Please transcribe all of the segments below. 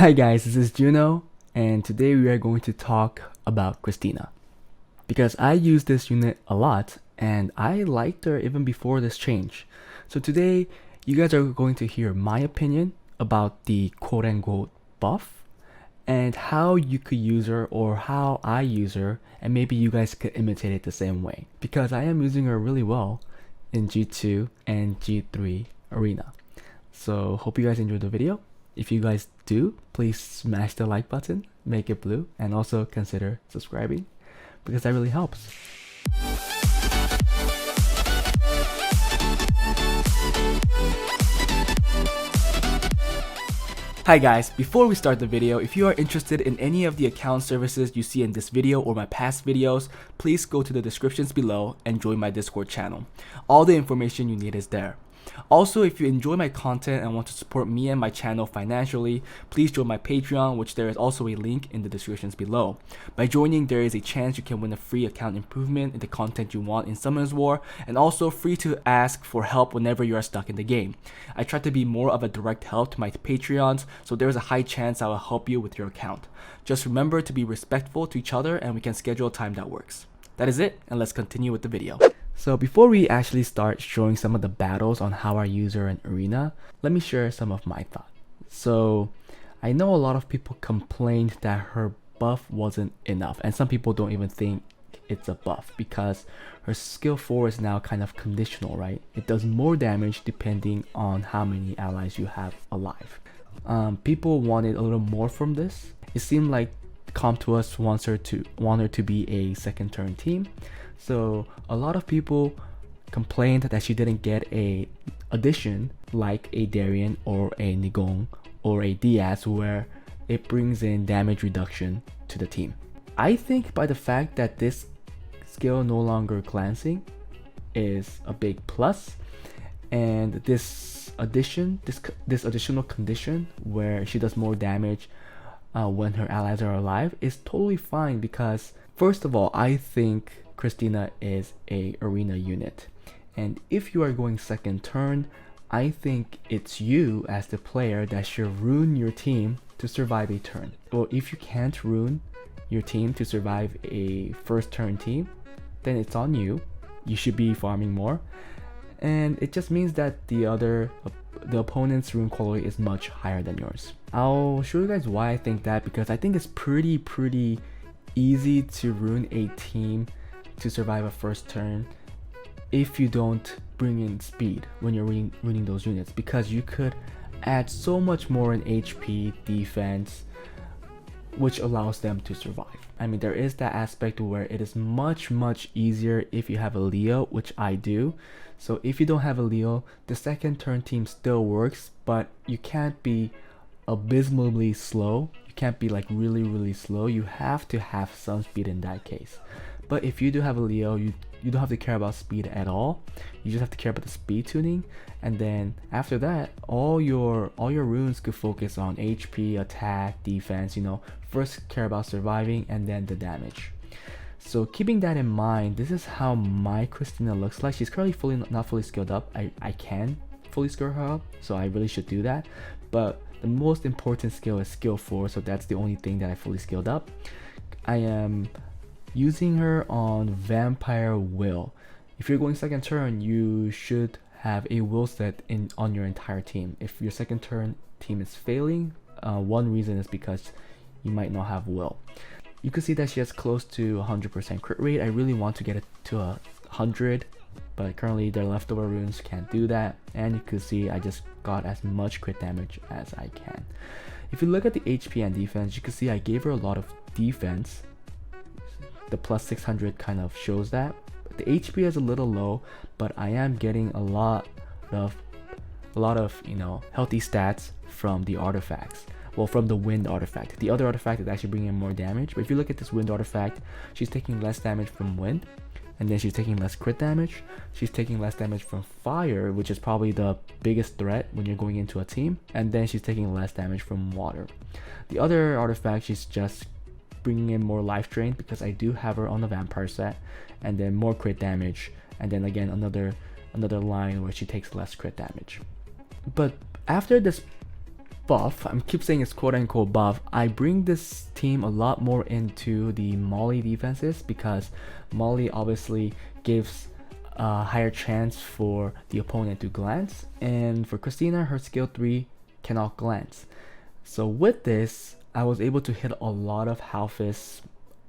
Hi guys, this is Juno, and today we are going to talk about Christina. Because I use this unit a lot, and I liked her even before this change. So today, you guys are going to hear my opinion about the quote-unquote buff, and how you could use her or how I use her, and maybe you guys could imitate it the same way. Because I am using her really well in G2 and G3 arena. So hope you guys enjoyed the video. If you guys do, please smash the like button, make it blue, and also consider subscribing because that really helps. Hi guys, before we start the video, if you are interested in any of the account services you see in this video or my past videos, please go to the descriptions below and join my Discord channel. All the information you need is there. Also, if you enjoy my content and want to support me and my channel financially, please join my Patreon, which there is also a link in the descriptions below. By joining, there is a chance you can win a free account improvement in the content you want in Summoners War, and also free to ask for help whenever you are stuck in the game. I try to be more of a direct help to my Patreons, so there is a high chance I will help you with your account. Just remember to be respectful to each other and we can schedule a time that works. That is it, and let's continue with the video. So before we actually start showing some of the battles on how I use her in arena, let me share some of my thoughts. So I know a lot of people complained that her buff wasn't enough, and some people don't even think it's a buff because her skill 4 is now kind of conditional, right? It does more damage depending on how many allies you have alive. People wanted a little more from this. It seemed like Comp2us want her to be a second turn team. So a lot of people complained that she didn't get a addition like a Darien or a Nigong or a Diaz where it brings in damage reduction to the team. I think by the fact that this skill no longer glancing is a big plus, and this additional condition where she does more damage when her allies are alive is totally fine, because first of all, I think Christina is a arena unit, and if you are going second turn, I think it's you as the player that should ruin your team to survive a turn. Or if you can't ruin your team to survive a first turn team, then it's on you. You should be farming more, and it just means that the opponent's rune quality is much higher than yours. I'll show you guys why I think that, because I think it's pretty easy to ruin a team to survive a first turn if you don't bring in speed when you're ruining those units, because you could add so much more in HP, defense, which allows them to survive. I mean, there is that aspect where it is much easier if you have a Leo, which I do. So if you don't have a Leo, the second turn team still works, but you can't be abysmally slow. You can't be like really slow. You have to have some speed in that case. But if you do have a Leo, you don't have to care about speed at all. You just have to care about the speed tuning, and then after that, all your runes could focus on HP, attack, defense. You know, first care about surviving and then the damage. So keeping that in mind, this is how my Christina looks like. She's currently not fully skilled up. I can fully skill her up, so I really should do that. But the most important skill is skill 4, so that's the only thing that I fully skilled up. I am using her on Vampire Will. If you're going second turn, you should have a will set on your entire team. If your second turn team is failing, one reason is because you might not have will. You can see that she has close to 100% crit rate. I really want to get it to 100, but currently their leftover runes can't do that, and you can see I just got as much crit damage as I can. If you look at the HP and defense, you can see I gave her a lot of defense. The plus 600 kind of shows that. The HP is a little low, but I am getting a lot of healthy stats from the artifacts. Well, from the wind artifact. The other artifact is actually bringing in more damage, but if you look at this wind artifact, she's taking less damage from wind, and then she's taking less crit damage. She's taking less damage from fire, which is probably the biggest threat when you're going into a team, and then she's taking less damage from water. The other artifact, she's just bringing in more life drain, because I do have her on the vampire set, and then more crit damage, and then again another line where she takes less crit damage. But after this buff, I keep saying it's quote unquote buff, I bring this team a lot more into the Molly defenses because Molly obviously gives a higher chance for the opponent to glance, and for Christina, her skill 3 cannot glance. So with this, I was able to hit a lot of Halfist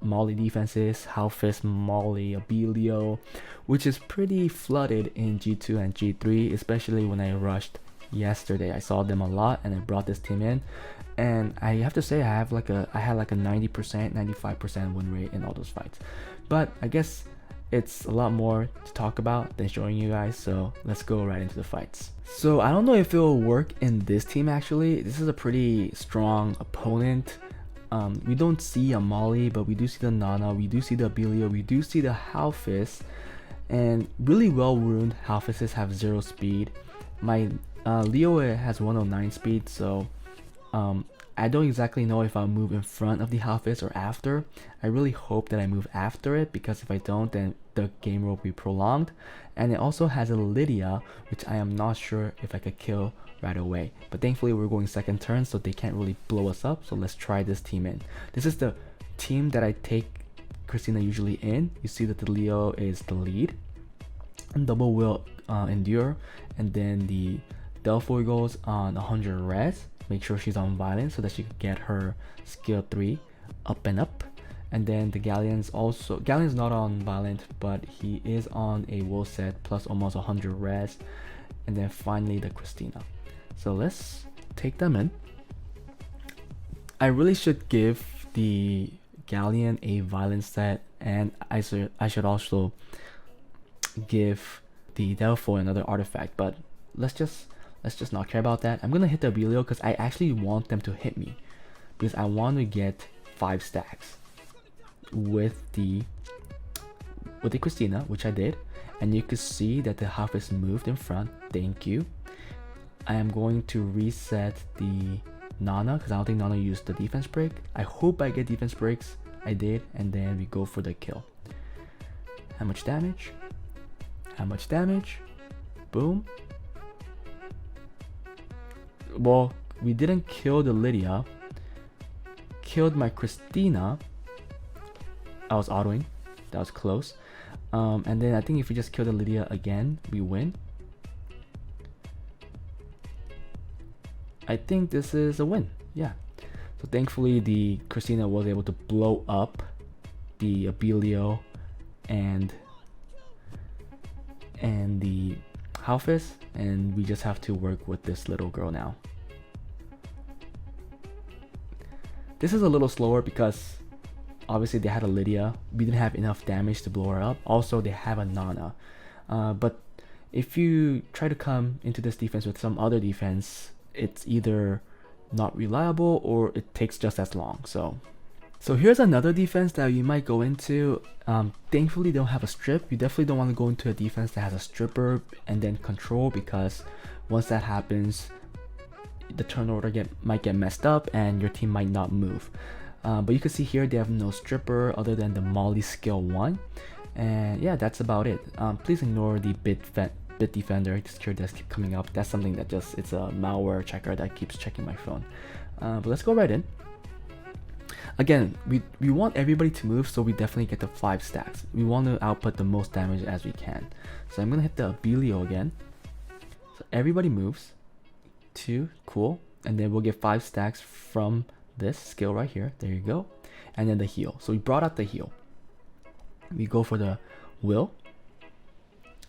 Molly defenses, Halfist Molly Abilio, which is pretty flooded in G2 and G3, especially when I rushed yesterday. I saw them a lot and I brought this team in, and I have to say I had like a 90%, 95% win rate in all those fights. But I guess it's a lot more to talk about than showing you guys, so let's go right into the fights. So I don't know if it will work in this team actually. This is a pretty strong opponent. We don't see a Molly, but we do see the Nana, we do see the Abilio, we do see the Halfist, and really well ruined Halfists have 0 speed. My Leo has 109 speed, so I don't exactly know if I'll move in front of the Halfist or after. I really hope that I move after it, because if I don't, then the game will be prolonged. And it also has a Lydia, which I am not sure if I could kill right away. But thankfully we're going second turn, so they can't really blow us up. So let's try this team in. This is the team that I take Christina usually in. You see that the Leo is the lead, and double will endure, and then the Delphoid goes on 100 res. Make sure she's on violence so that she can get her skill 3 up and up. And then the Galleon's not on violent, but he is on a wool set plus almost 100 res. And then finally the Christina. So let's take them in. I really should give the Galleon a violence set, and I should also give the Delphoid another artifact, but let's just not care about that. I'm gonna hit the Abilio because I actually want them to hit me, because I want to get 5 stacks with the Christina, which I did, and you could see that the Halfist moved in front. Thank you. I am going to reset the Nana because I don't think Nana used the defense break. I hope I get defense breaks. I did, and then we go for the kill. How much damage? How much damage? Boom. Well, we didn't kill the Lydia. Killed my Christina. I was autoing. That was close. And then I think if we just kill the Lydia again, we win. I think this is a win. Yeah. So thankfully the Christina was able to blow up the Abilio and the Halfist, and we just have to work with this little girl now. This is a little slower because obviously they had a Lydia. We didn't have enough damage to blow her up. Also, they have a Nana. But if you try to come into this defense with some other defense, it's either not reliable or it takes just as long. So here's another defense that you might go into. Thankfully, they don't have a strip. You definitely don't want to go into a defense that has a stripper and then control, because once that happens, the turn order might get messed up and your team might not move. But you can see here they have no stripper other than the Molly skill 1. And yeah, that's about it. Please ignore the bit defender secure that's keep coming up. That's something that it's a malware checker that keeps checking my phone. But let's go right in. Again, we want everybody to move, so we definitely get the 5 stacks. We want to output the most damage as we can. So I'm gonna hit the Abilio again. So everybody moves. 2, cool. And then we'll get 5 stacks from this skill right here. There you go. And then the heal. So we brought out the heal. We go for the will.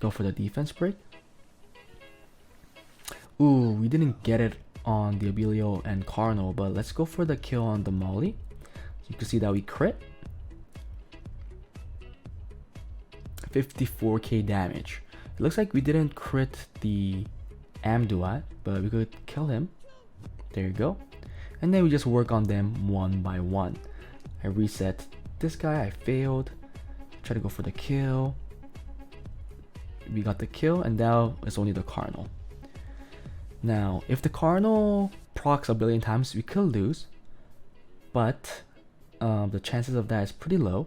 Go for the defense break. Ooh, we didn't get it on the Abilio and Carno, but let's go for the kill on the Molly. You can see that we crit. 54k damage. It looks like we didn't crit the Amduat, but we could kill him. There you go. And then we just work on them one by one. I reset this guy, I failed. Try to go for the kill. We got the kill, and now it's only the Cardinal. Now, if the Cardinal procs a billion times, we could lose, but the chances of that is pretty low.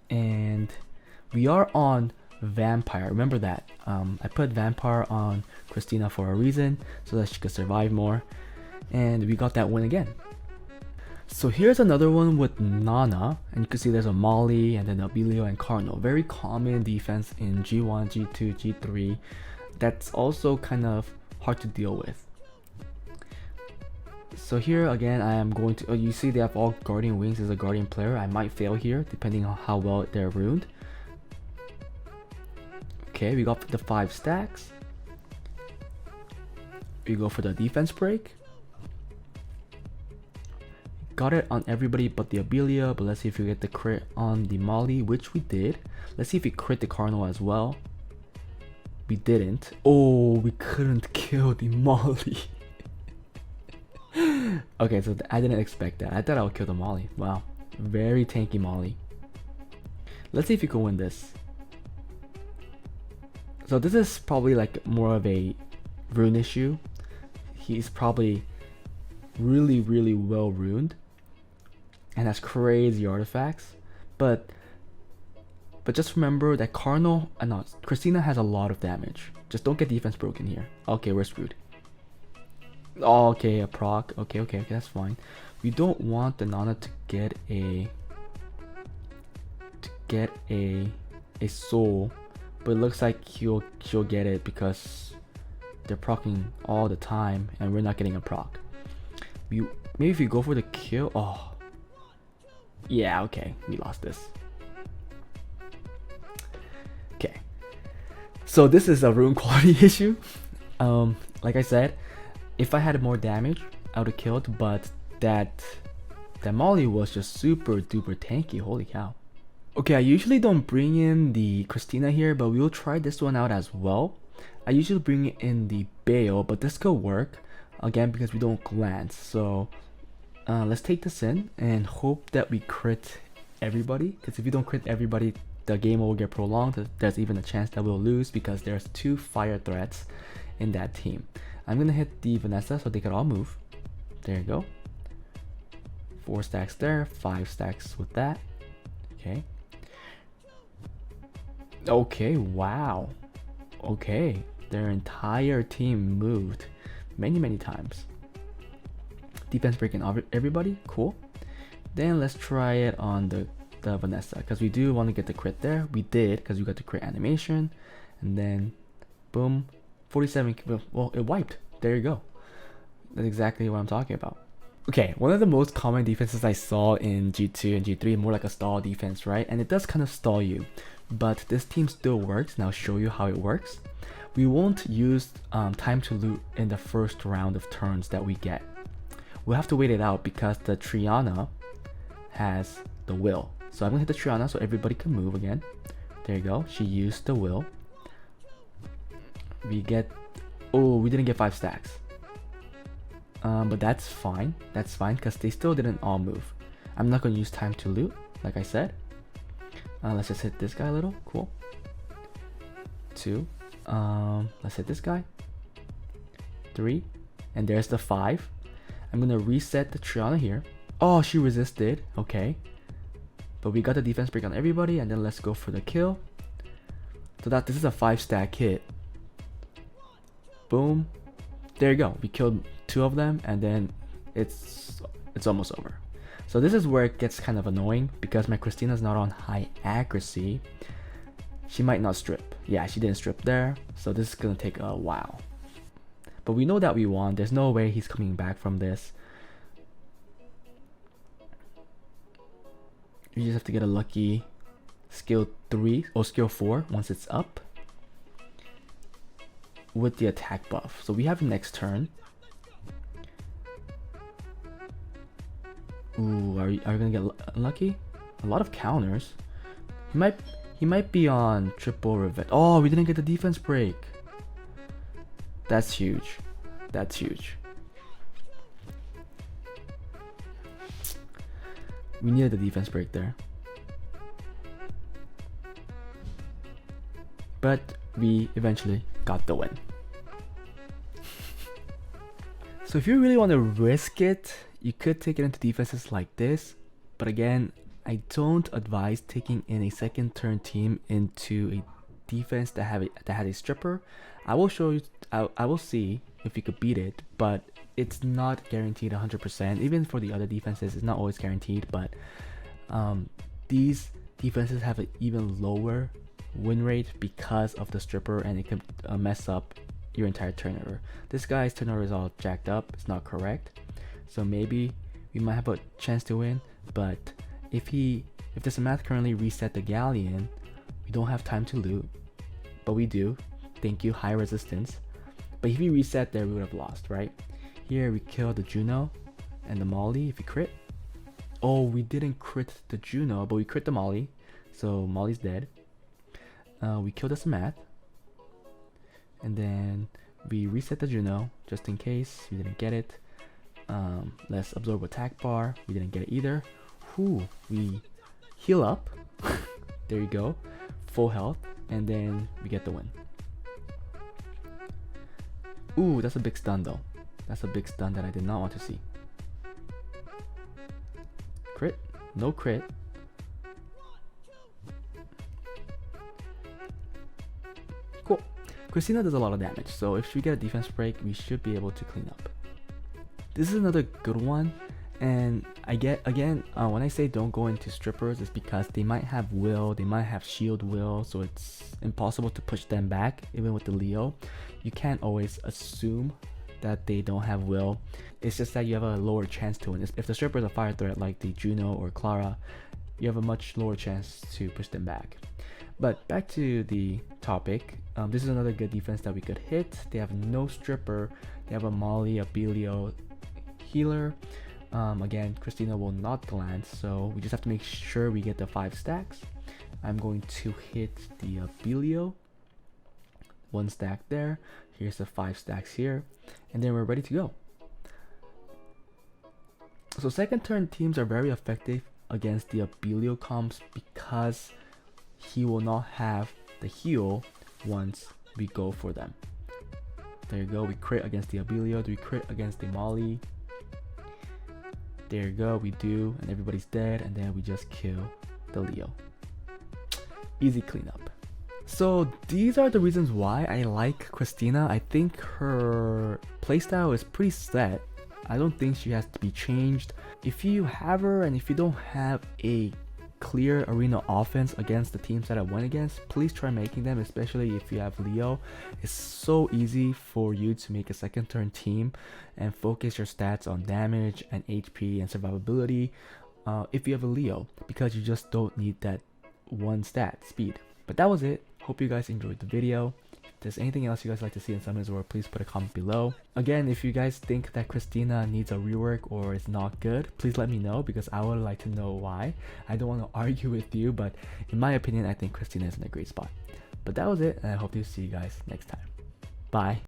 And we are on Vampire. Remember that. I put Vampire on Christina for a reason, so that she could survive more. And we got that win again. So here's another one with Nana, and you can see there's a Molly and then Abilio and Cardinal. Very common defense in G1, G2, G3. That's also kind of hard to deal with. So here again, I am going to, you see they have all Guardian Wings as a Guardian player. I might fail here depending on how well they're ruined. Okay, we got the 5 stacks. We go for the defense break. Got it on everybody but the Abilia, but let's see if we get the crit on the Molly, which we did. Let's see if we crit the Cardinal as well. We didn't. Oh, we couldn't kill the Molly. Okay, so I didn't expect that. I thought I would kill the Molly. Wow, very tanky Molly. Let's see if we can win this. So this is probably like more of a rune issue. He's probably really well ruined and has crazy artifacts, but just remember that Cardinal, no, Christina has a lot of damage. Just don't get defense broken here. Okay, we're screwed. Oh, okay, a proc. Okay, that's fine. We don't want the Nana to get a soul, but it looks like she'll get it because they're procking all the time and we're not getting a proc. Maybe if you go for the kill. Oh yeah, okay, we lost this. Okay, so this is a rune quality issue. Like I said, if I had more damage I would have killed, but that Molly was just super duper tanky. Holy cow. Okay, I usually don't bring in the Christina here, but we will try this one out as well. I usually bring in the Bale, but this could work again because we don't glance. So let's take this in and hope that we crit everybody, because if we don't crit everybody the game will get prolonged. There's even a chance that we'll lose because there's 2 fire threats in that team. I'm gonna hit the Vanessa so they can all move. There you go. 4 stacks there, 5 stacks with that. Okay, wow. Okay, their entire team moved many times. Defense breaking everybody, cool. Then let's try it on the Vanessa, because we do want to get the crit there. We did, because we got the crit animation, and then boom, 47. Well, it wiped. There you go. That's exactly what I'm talking about. Okay, one of the most common defenses I saw in G2 and G3, more like a stall defense, right? And it does kind of stall you, but this team still works, and I'll show you how it works. We won't use time to loot in the first round of turns that we get. We'll have to wait it out because the Triana has the will. So I'm gonna hit the Triana so everybody can move again. There you go, she used the will. We get, oh, we didn't get 5 stacks. But that's fine because they still didn't all move. I'm not gonna use time to loot, like I said. Let's just hit this guy a little, cool. 2, let's hit this guy. 3, and there's the 5. I'm gonna reset the Triana here. Oh, she resisted, okay. But we got the defense break on everybody, and then let's go for the kill. So this is a 5 stack hit. Boom. There you go. We killed 2 of them, and then it's almost over. So this is where it gets kind of annoying because my Christina's not on high accuracy. She might not strip. Yeah, she didn't strip there. So this is gonna take a while. But we know that we won. There's no way he's coming back from this. You just have to get a lucky skill 3 or skill 4 once it's up with the attack buff. So we have next turn. Ooh, are you gonna get unlucky? A lot of counters. He might be on triple revenge. Oh, we didn't get the defense break. That's huge. That's huge. We needed the defense break there. But we eventually got the win. So if you really want to risk it, you could take it into defenses like this. But again, I don't advise taking in a second turn team into defense that has a stripper. I will show you. I will see if you could beat it, but it's not guaranteed 100%. Even for the other defenses, it's not always guaranteed. But these defenses have an even lower win rate because of the stripper, and it can mess up your entire turnover. This guy's turnover is all jacked up. It's not correct, so maybe we might have a chance to win. But if the Samath currently reset the galleon, we don't have time to loot, but we do. Thank you, high resistance. But if he reset there, we would have lost, right? Here we kill the Juno and the Molly if we crit. Oh, we didn't crit the Juno, but we crit the Molly, so Molly's dead. We kill the Samath, and then we reset the Juno just in case we didn't get it. Let's absorb attack bar. We didn't get it either. Whew, we heal up. There you go, full health, and then we get the win. Ooh, that's a big stun though. That's a big stun that I did not want to see. Crit? No crit. Cool. Christina does a lot of damage, so if we get a defense break, we should be able to clean up. This is another good one, and I get, again, when I say don't go into strippers, it's because they might have will, they might have shield will, so it's impossible to push them back. Even with the Leo, you can't always assume that they don't have will. It's just that you have a lower chance to win. If the stripper is a fire threat like the Juno or Clara, you have a much lower chance to push them back. But back to the topic, this is another good defense that we could hit. They have no stripper, they have a Molly, a Belio healer. Again, Christina will not glance, so we just have to make sure we get the 5 stacks. I'm going to hit the Belio, 1 stack there. Here's the 5 stacks here, and then we're ready to go. So second turn teams are very effective against the Belio comps because he will not have the heal once we go for them. There you go, we crit against the Abelio. Do we crit against the Molly? There you go, we do, and everybody's dead, and then we just kill the Leo. Easy cleanup. So these are the reasons why I like Christina. I think her playstyle is pretty set. I don't think she has to be changed. If you have her, and if you don't have a clear arena offense against the teams that I went against, please try making them, especially if you have Leo. It's so easy for you to make a second turn team and focus your stats on damage and HP and survivability if you have a Leo, because you just don't need that one stat, speed. But that was it. Hope you guys enjoyed the video. If there's anything else you guys like to see in Summoners War, please put a comment below. Again, if you guys think that Christina needs a rework or is not good, please let me know, because I would like to know why. I don't want to argue with you, but in my opinion, I think Christina is in a great spot. But that was it, and I hope to see you guys next time. Bye.